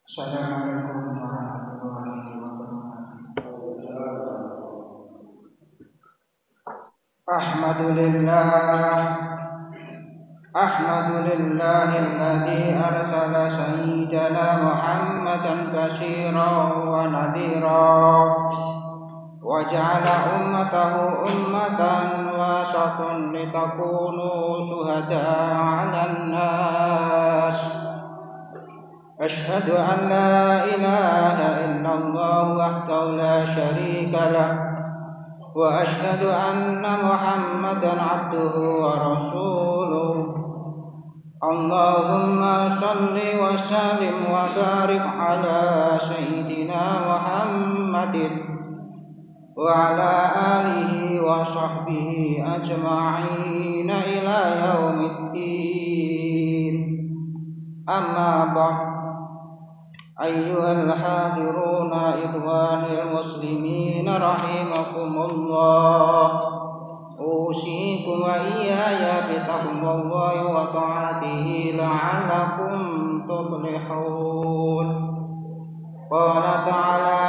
Assalamualaikum warahmatullahi wabarakatuh. Ahmadulillah alladzi arsala sayyidana Muhammadan basyiran wa nadhiran wa ja'ala ummatahu ummatan wasatan litakunu syuhada'a 'alan nas. Asyhadu an la ilaha illallah wahdahu la syarika lah wa asyhadu anna Muhammadan abduhu wa rasuluh. Allahumma shalli wa sallim wa barik ala sayyidina Muhammadin wa ala alihi wa sahbihi ajma'in ila yaumiddin. Amma ba'd. Ayyuhal hadiruna ikhwanil muslimin rahimakumullah, usikum wa iyaya bitaqwallahi wa ta'atihi la'allakum tuflihun. Qala ta'ala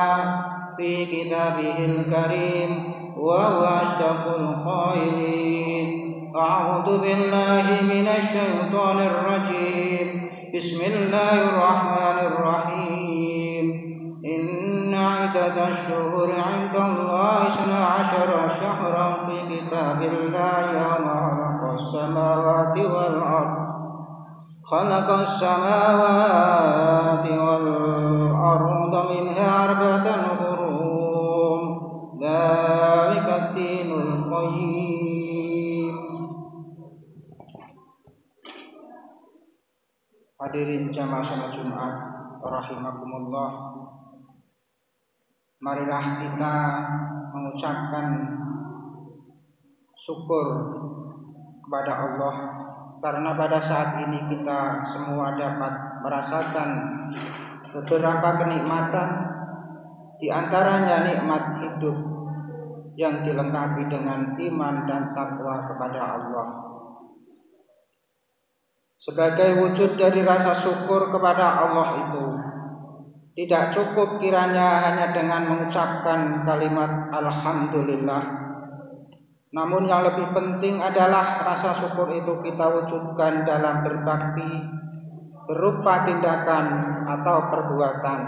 fi kitabihil karim wa huwa asdaqul qailin. A'udzu billahi minasy syaithanir rajim. Bismillahirrahmanirrahim. Inna 'iddatasy syuhuri 'indallahi 12 syahran fi kitabillahi yawma khalaqas samawati wal arda minha arba'atan hurum. Dzalika ad-dinul qayyim. Hadirin jamaah salat Jumat rahimakumullah, marilah kita mengucapkan syukur kepada Allah karena pada saat ini kita semua dapat merasakan beberapa kenikmatan, di antaranya nikmat hidup yang dilengkapi dengan iman dan takwa kepada Allah. Sebagai wujud dari rasa syukur kepada Allah itu, tidak cukup kiranya hanya dengan mengucapkan kalimat Alhamdulillah. Namun yang lebih penting adalah rasa syukur itu kita wujudkan dalam berbakti berupa tindakan atau perbuatan,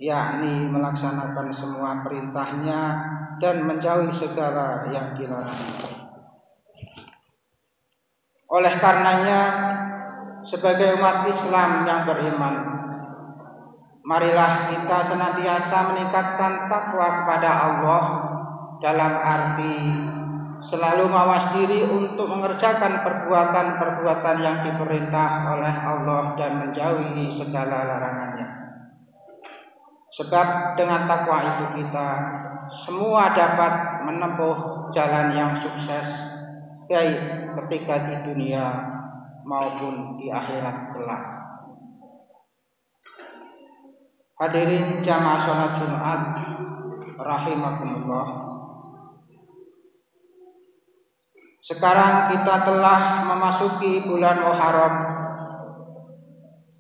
yakni melaksanakan semua perintahnya dan menjauhi segala yang dilarangnya. Oleh karenanya, sebagai umat Islam yang beriman, marilah kita senantiasa meningkatkan takwa kepada Allah dalam arti selalu mawas diri untuk mengerjakan perbuatan-perbuatan yang diperintah oleh Allah dan menjauhi segala larangannya. Sebab dengan takwa itu kita semua dapat menempuh jalan yang sukses, baik ketika di dunia maupun di akhirat kelak. Hadirin jamaah salat Jumat rahimakumullah, sekarang kita telah memasuki bulan Muharram,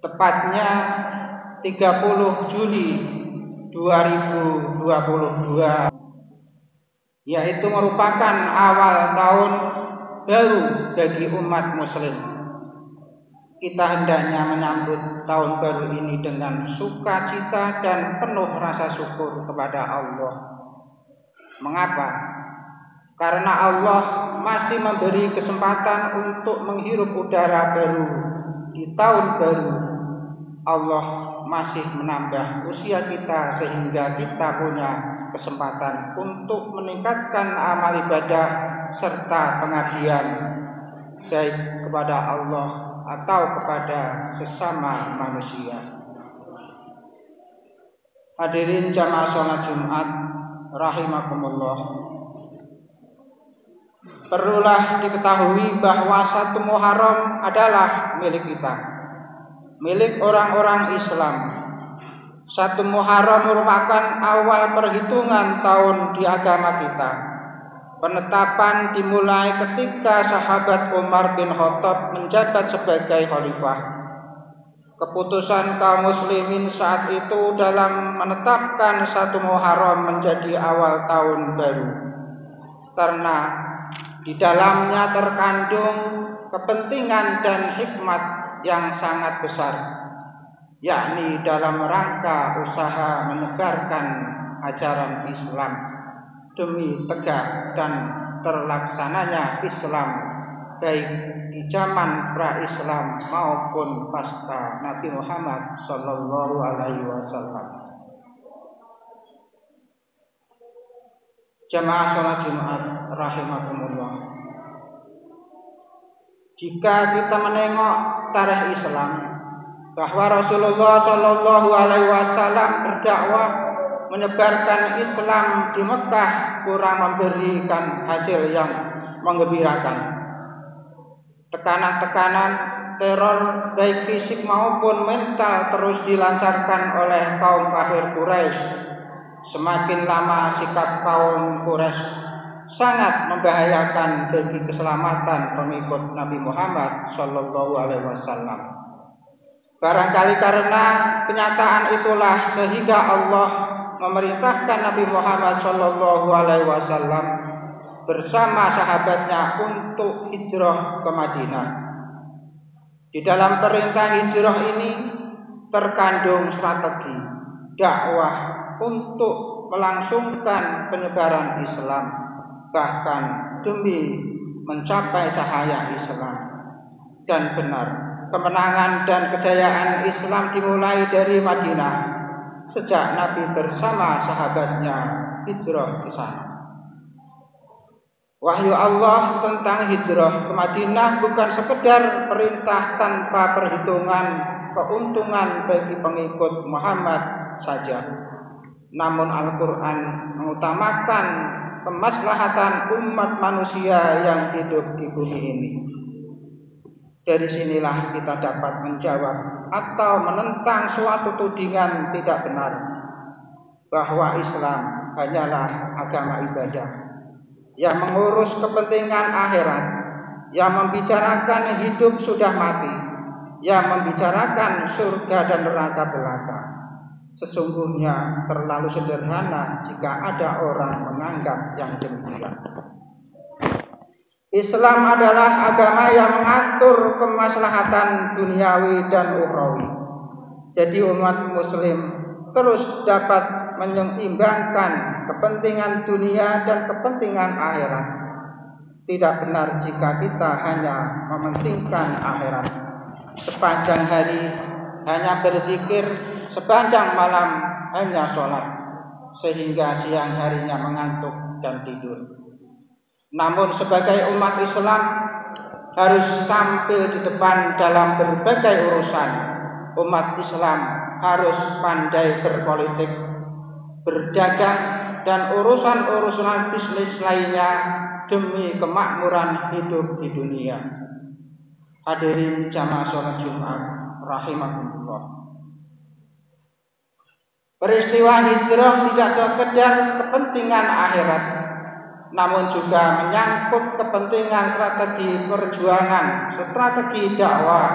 tepatnya 30 Juli 2022, yaitu merupakan awal tahun baru bagi umat muslim. Kita hendaknya menyambut tahun baru ini dengan sukacita dan penuh rasa syukur kepada Allah. Mengapa? Karena Allah masih memberi kesempatan untuk menghirup udara baru di tahun baru. Allah masih menambah usia kita sehingga kita punya kesempatan untuk meningkatkan amal ibadah serta pengabdian, baik kepada Allah atau kepada sesama manusia. Hadirin jamaah salat Jumat rahimakumullah, perlulah diketahui bahwa 1 Muharram adalah milik kita, milik orang-orang Islam. 1 Muharram merupakan awal perhitungan tahun di agama kita. Penetapan dimulai ketika sahabat Umar bin Khattab menjabat sebagai khalifah. keputusan kaum muslimin saat itu dalam menetapkan 1 Muharram menjadi awal tahun baru, karena di dalamnya terkandung kepentingan dan hikmat yang sangat besar, yakni dalam rangka usaha menyebarkan ajaran Islam demi tegak dan terlaksananya Islam baik di zaman pra-Islam maupun pasca Nabi Muhammad sallallahu alaihi wasallam. Jamaah salat Jumat rahimakumullah. Jika kita menengok tarikh Islam, bahwa Rasulullah sallallahu alaihi wasallam berdakwah menyebarkan Islam di Mekah kurang memberikan hasil yang menggembirakan. Tekanan-tekanan teror baik fisik maupun mental terus dilancarkan oleh kaum kafir Quraisy. Semakin lama sikap kaum Quraisy sangat membahayakan bagi keselamatan pengikut Nabi Muhammad sallallahu alaihi wasallam. Barangkali karena kenyataan itulah sehingga Allah memerintahkan Nabi Muhammad sallallahu alaihi wasallam bersama sahabatnya untuk hijrah ke Madinah. Di dalam perintah hijrah ini terkandung strategi dakwah untuk melangsungkan penyebaran Islam, bahkan demi mencapai cahaya Islam. Dan benar, kemenangan dan kejayaan Islam dimulai dari Madinah sejak Nabi bersama sahabatnya hijrah ke sana. Wahyu Allah tentang hijrah ke Madinah bukan sekedar perintah tanpa perhitungan keuntungan bagi pengikut Muhammad saja, namun Al-Quran mengutamakan kemaslahatan umat manusia yang hidup di bumi ini. Dari sinilah kita dapat menjawab atau menentang suatu tudingan tidak benar bahwa Islam hanyalah agama ibadah yang mengurus kepentingan akhirat, yang membicarakan hidup sudah mati, yang membicarakan surga dan neraka belaka. Sesungguhnya terlalu sederhana jika ada orang menganggap yang demikian. Islam adalah agama yang mengatur kemaslahatan duniawi dan ukhrawi. Jadi umat muslim terus dapat menyeimbangkan kepentingan dunia dan kepentingan akhirat. Tidak benar jika kita hanya mementingkan akhirat. Sepanjang hari hanya berzikir, sepanjang malam hanya sholat, sehingga siang harinya mengantuk dan tidur. Namun sebagai umat Islam harus tampil di depan dalam berbagai urusan. Umat Islam harus pandai berpolitik, berdagang, dan urusan-urusan bisnis lainnya demi kemakmuran hidup di dunia. Hadirin jamaah sholat Jumat rahimakumullah. Peristiwa hijrah tidak sekedar kepentingan akhirat, namun juga menyangkut kepentingan strategi perjuangan, strategi dakwah,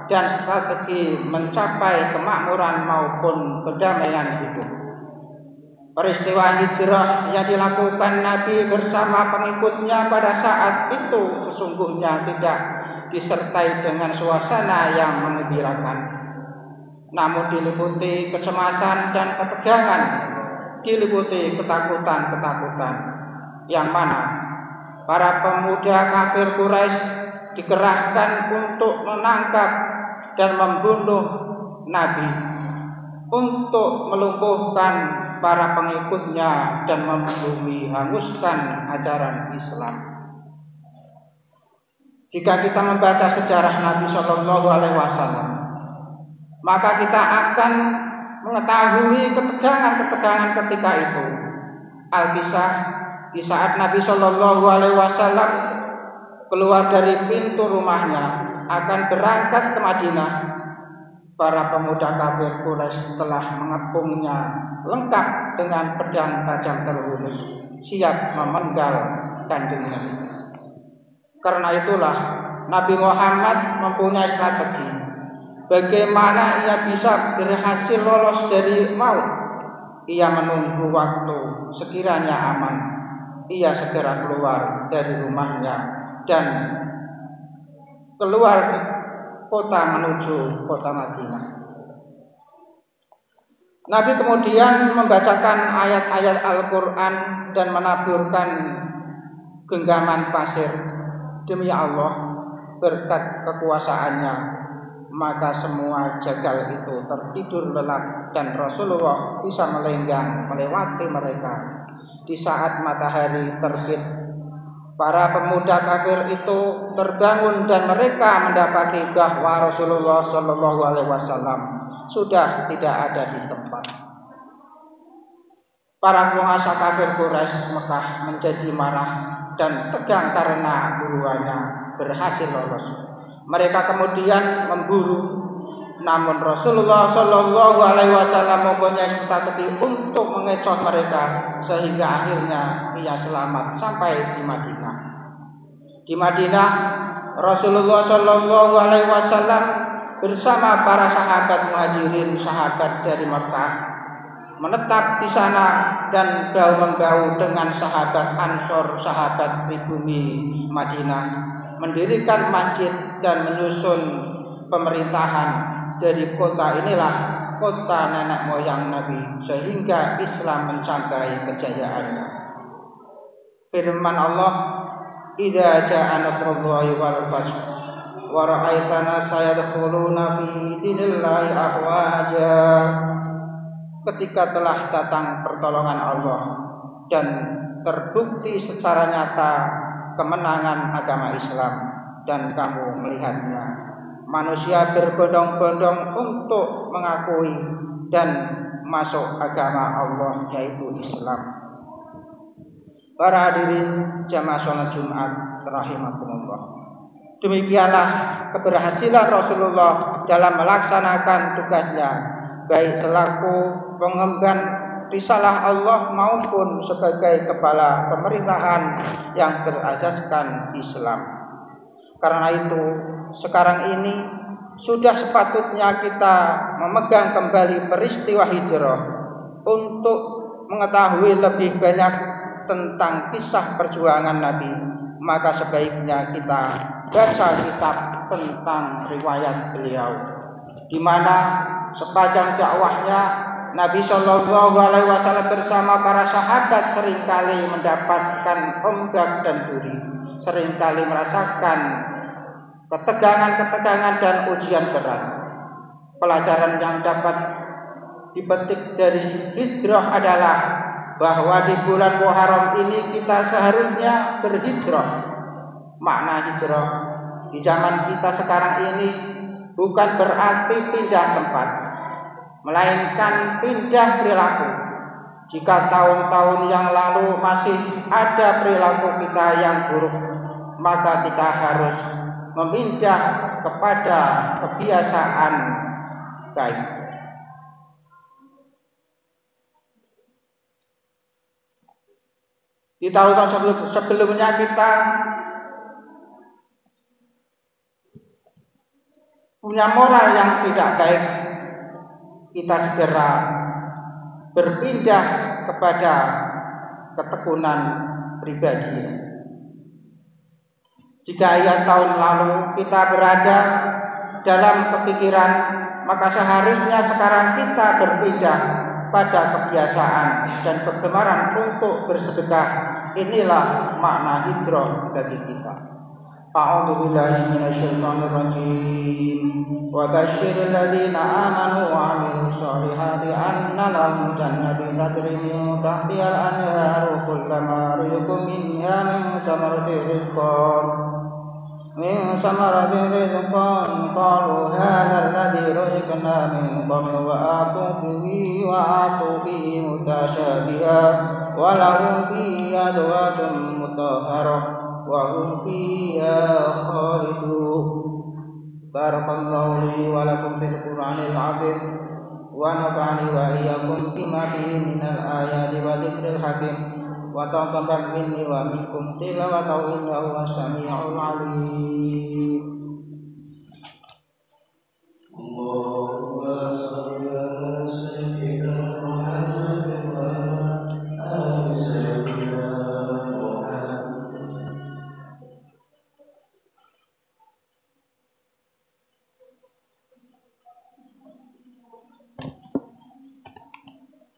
dan strategi mencapai kemakmuran maupun kedamaian hidup. Peristiwa hijrah yang dilakukan Nabi bersama pengikutnya pada saat itu sesungguhnya tidak disertai dengan suasana yang menggembirakan, namun diliputi kecemasan dan ketegangan, diliputi ketakutan-ketakutan, yang mana para pemuda kafir Quraisy dikerahkan untuk menangkap dan membunuh Nabi, untuk melumpuhkan para pengikutnya dan membumi hanguskan ajaran Islam. Jika kita membaca sejarah Nabi Shallallahu Alaihi Wasallam, maka kita akan mengetahui ketegangan-ketegangan ketika itu. Al-Kisah di saat Nabi Shallallahu Alaihi Wasallam keluar dari pintu rumahnya akan berangkat ke Madinah, para pemuda kafir Quraisy telah mengepungnya lengkap dengan pedang tajam terhunus, siap memenggal Kanjeng Nabi. Karena itulah Nabi Muhammad mempunyai strategi Bagaimana ia bisa berhasil lolos dari maut? Ia menunggu waktu sekiranya aman. Ia segera keluar dari rumahnya dan keluar kota menuju kota Madinah. Nabi kemudian membacakan ayat-ayat Al-Quran dan menaburkan genggaman pasir. Demi Allah, berkat kekuasaannya, maka semua jagal itu tertidur lelap dan Rasulullah bisa melenggang melewati mereka. Di saat matahari terbit, para pemuda kafir itu terbangun dan mereka mendapati bahwa Rasulullah Shallallahu Alaihi Wasallam sudah tidak ada di tempat. Para penguasa kafir Quraisy Mekah menjadi marah dan tegang karena buruannya berhasil lolos. Mereka kemudian memburu, namun Rasulullah Shallallahu Alaihi Wasallam mempunyai strategi untuk mengecoh mereka sehingga akhirnya ia selamat sampai di Madinah. Di Madinah, Rasulullah Shallallahu Alaihi Wasallam bersama para sahabat muhajirin, sahabat dari Mekah, menetap di sana dan bahu-membahu dengan sahabat Ansor, sahabat pribumi Madinah, mendirikan masjid dan menyusun pemerintahan. Dari kota inilah kota nenek moyang Nabi, sehingga Islam mencapai kejayaannya. Firman Allah, "Idza jaa nasrullahi wal fath wa ra'aita nasa yadkhuluna fi dinillahi afwaja." Ketika telah datang pertolongan Allah dan terbukti secara nyata kemenangan agama Islam dan kamu melihatnya, manusia berbondong-bondong untuk mengakui dan masuk agama Allah, yaitu Islam. Para hadirin jamaah salat Jumat rahimakumullah. Demikianlah keberhasilan Rasulullah dalam melaksanakan tugasnya, baik selaku pengemban risalah Allah maupun sebagai kepala pemerintahan yang berasaskan Islam. Karena itu, sekarang ini sudah sepatutnya kita memegang kembali peristiwa hijrah untuk mengetahui lebih banyak tentang kisah perjuangan Nabi. Maka sebaiknya kita baca kitab tentang riwayat beliau, di mana sepanjang dakwahnya Nabi Shallallahu Alaihi Wasallam bersama para sahabat seringkali mendapatkan ombak dan duri, seringkali merasakan ketegangan-ketegangan dan ujian berat. Pelajaran yang dapat dipetik dari hijrah adalah bahwa di bulan Muharram ini kita seharusnya berhijrah. Makna hijrah di zaman kita sekarang ini bukan berarti pindah tempat, melainkan pindah perilaku. Jika tahun-tahun yang lalu masih ada perilaku kita yang buruk, maka kita harus memindah kepada kebiasaan baik. Di tahun-tahun sebelumnya kita punya moral yang tidak baik, kita segera berpindah kepada ketekunan pribadi. Jika yang tahun lalu kita berada dalam kepikiran, maka seharusnya sekarang kita berpindah pada kebiasaan dan kegemaran untuk bersedekah. Inilah makna hijrah bagi kita. A'udzu billahi minasyaitonir rajim. Wa basyiril ladzina amanu wa 'amilus shalihati anna lahum jannatin tajri min tahtihal anharu kullama rizqu minha min samaratir rizqan qalu hadha alladhi rizqna min qablu wa atu bihi mutasyabiha wa lahum fihi azwajun mutahharah wa hum fiha khalidun. Barakallahu li wa lakum fil Qur'anil 'azim wa nafa'ani wa iyyakum bima fihi minal ayati wa dzikril hakim wa taqabbal minni wa minkum tilawatahu innahu was-sami'ul 'alim.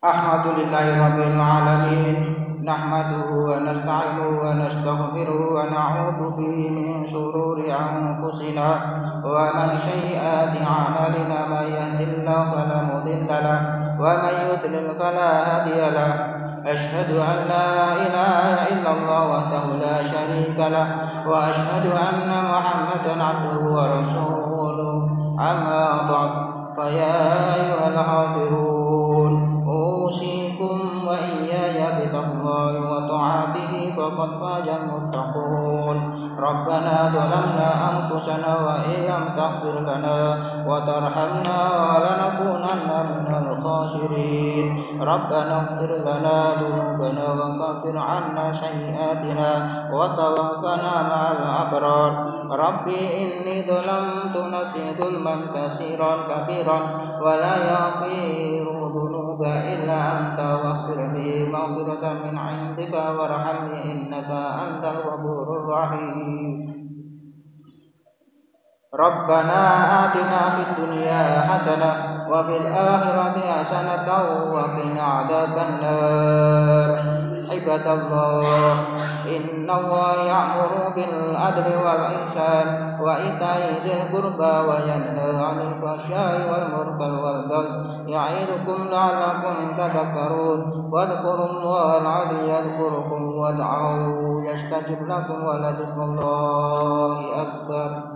Alhamdulillahi rabbil alamin. Nahmaduhu wa nasta'inuhu wa nastaghfiruhu wa na'udzu bihi min shururi anfusina wa min sayyiati a'malina. May yahdihillahu fala mudilla lahu wa may yudlil fala hadiya lahu. Asyhadu an la ilaha illallah wahdahu la syarika lahu wa asyhadu anna Muhammadan 'abduhu wa rasuluh. Amma ba'd, fa ya ayyuhal hadirun, usikum wa iyaya bittaqullahi wa ta'atihi faqad fazal muttaqun. Rabbana zalamna anfusana wa illam taghfir lana wa tarhamna lanakunanna minal khasirin. Rabbana ighfir lana dhunubana wa kaffir 'anna sayyi'atina wa tawaffana ma'al abrar. Rabbi inni zalamtu nafsi zulman kabiran wa la yaghfiru dhunuba illa anta waghfir li maghfiratan min 'indika warhamni innaka antal ghafurur rahim. Rabbana atina fid dunya hasanah wa fil akhirati hasanatan wa qina adzabannar. Ibadallah, innallaha ya'muru bil adli wal ihsan wa ita'i dzil qurba wa yanha 'anil fahsya'i wal munkari wal baghi ya'idukum la'allakum tadhakkarun. Wadhkurullaha al-'aliyya yadhkurukum wad'uhu yastajib lakum wa la dzikrullahi akbar.